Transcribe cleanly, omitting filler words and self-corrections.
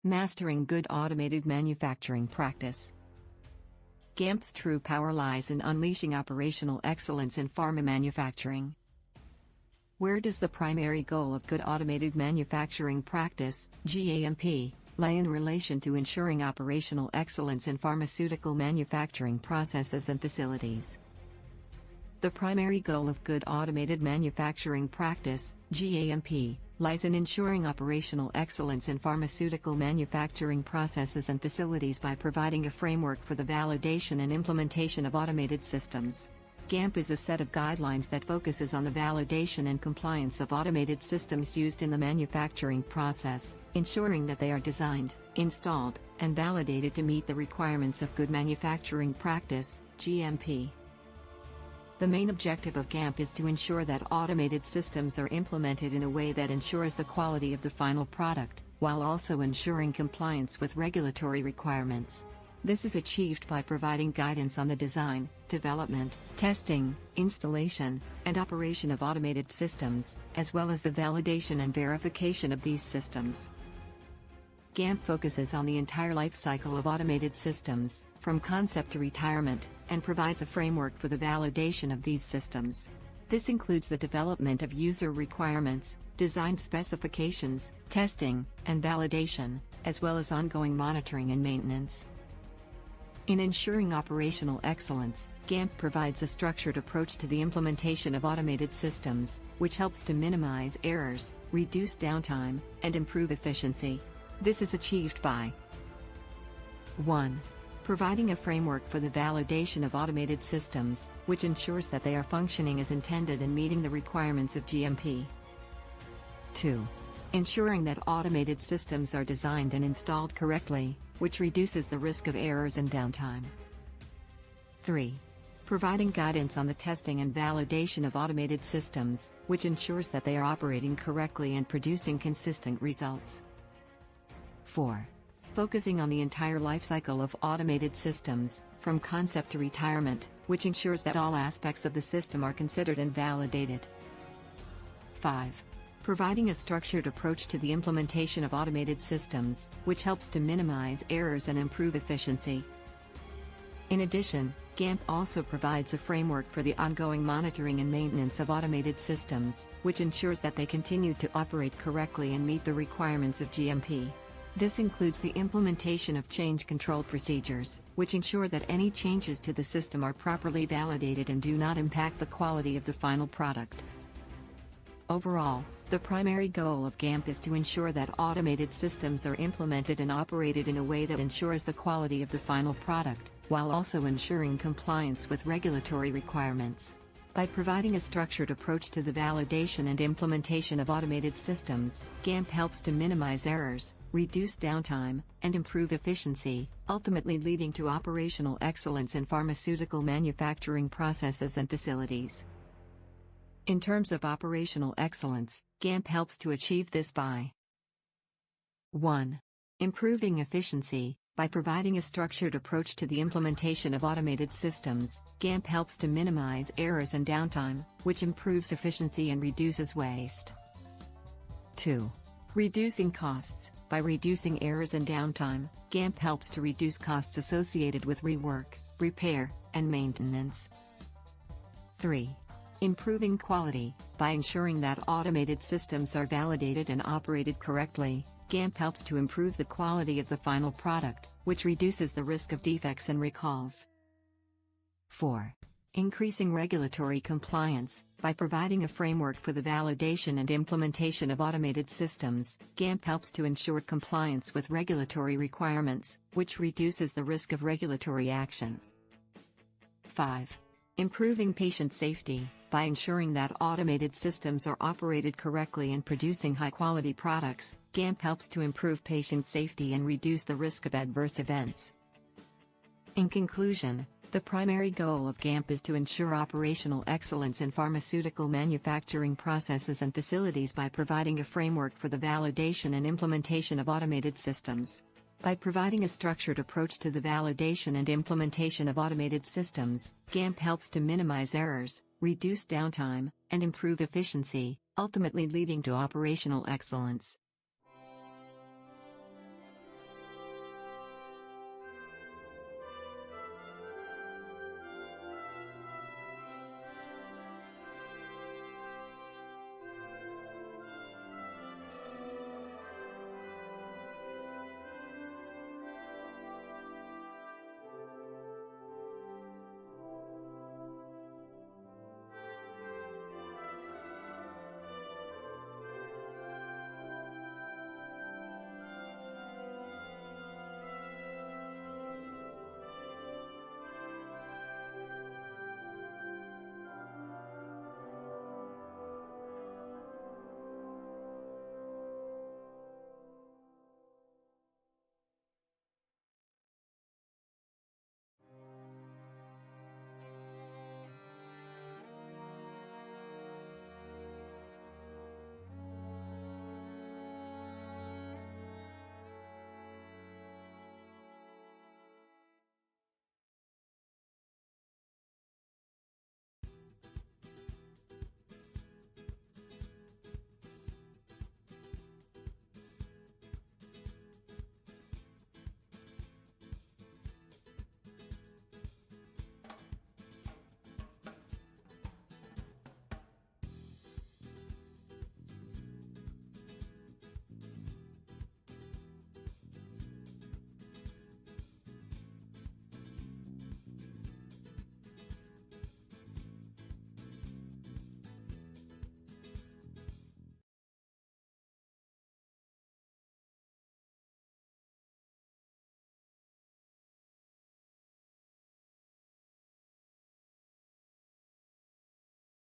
Mastering good automated manufacturing practice. GAMP's true power lies in unleashing operational excellence in pharma manufacturing. Where does the primary goal of good automated manufacturing practice, GAMP, lie in relation to ensuring operational excellence in pharmaceutical manufacturing processes and facilities? The primary goal of good automated manufacturing practice, GAMP, lies in ensuring operational excellence in pharmaceutical manufacturing processes and facilities by providing a framework for the validation and implementation of automated systems. GAMP is a set of guidelines that focuses on the validation and compliance of automated systems used in the manufacturing process, ensuring that they are designed, installed, and validated to meet the requirements of good manufacturing practice, GMP. The main objective of GAMP is to ensure that automated systems are implemented in a way that ensures the quality of the final product, while also ensuring compliance with regulatory requirements. This is achieved by providing guidance on the design, development, testing, installation, and operation of automated systems, as well as the validation and verification of these systems. GAMP focuses on the entire life cycle of automated systems, from concept to retirement, and provides a framework for the validation of these systems. This includes the development of user requirements, design specifications, testing, and validation, as well as ongoing monitoring and maintenance. In ensuring operational excellence, GAMP provides a structured approach to the implementation of automated systems, which helps to minimize errors, reduce downtime, and improve efficiency. This is achieved by 1. Providing a framework for the validation of automated systems, which ensures that they are functioning as intended and meeting the requirements of GMP. 2. Ensuring that automated systems are designed and installed correctly, which reduces the risk of errors and downtime. 3. Providing guidance on the testing and validation of automated systems, which ensures that they are operating correctly and producing consistent results. 4. Focusing on the entire lifecycle of automated systems, from concept to retirement, which ensures that all aspects of the system are considered and validated. 5. Providing a structured approach to the implementation of automated systems, which helps to minimize errors and improve efficiency. In addition, GAMP also provides a framework for the ongoing monitoring and maintenance of automated systems, which ensures that they continue to operate correctly and meet the requirements of GMP. This includes the implementation of change control procedures, which ensure that any changes to the system are properly validated and do not impact the quality of the final product. Overall, the primary goal of GAMP is to ensure that automated systems are implemented and operated in a way that ensures the quality of the final product, while also ensuring compliance with regulatory requirements. By providing a structured approach to the validation and implementation of automated systems, GAMP helps to minimize errors, reduce downtime, and improve efficiency, ultimately leading to operational excellence in pharmaceutical manufacturing processes and facilities. In terms of operational excellence, GAMP helps to achieve this by 1. Improving efficiency. By providing a structured approach to the implementation of automated systems, GAMP helps to minimize errors and downtime, which improves efficiency and reduces waste. 2. Reducing costs. By reducing errors and downtime, GAMP helps to reduce costs associated with rework, repair, and maintenance. 3. Improving quality. By ensuring that automated systems are validated and operated correctly, GAMP helps to improve the quality of the final product, which reduces the risk of defects and recalls. 4. Increasing regulatory compliance. By providing a framework for the validation and implementation of automated systems, GAMP helps to ensure compliance with regulatory requirements, which reduces the risk of regulatory action. 5. Improving patient safety. By ensuring that automated systems are operated correctly and producing high-quality products, GAMP helps to improve patient safety and reduce the risk of adverse events. In conclusion, the primary goal of GAMP is to ensure operational excellence in pharmaceutical manufacturing processes and facilities by providing a framework for the validation and implementation of automated systems. By providing a structured approach to the validation and implementation of automated systems, GAMP helps to minimize errors, reduce downtime, and improve efficiency, ultimately leading to operational excellence.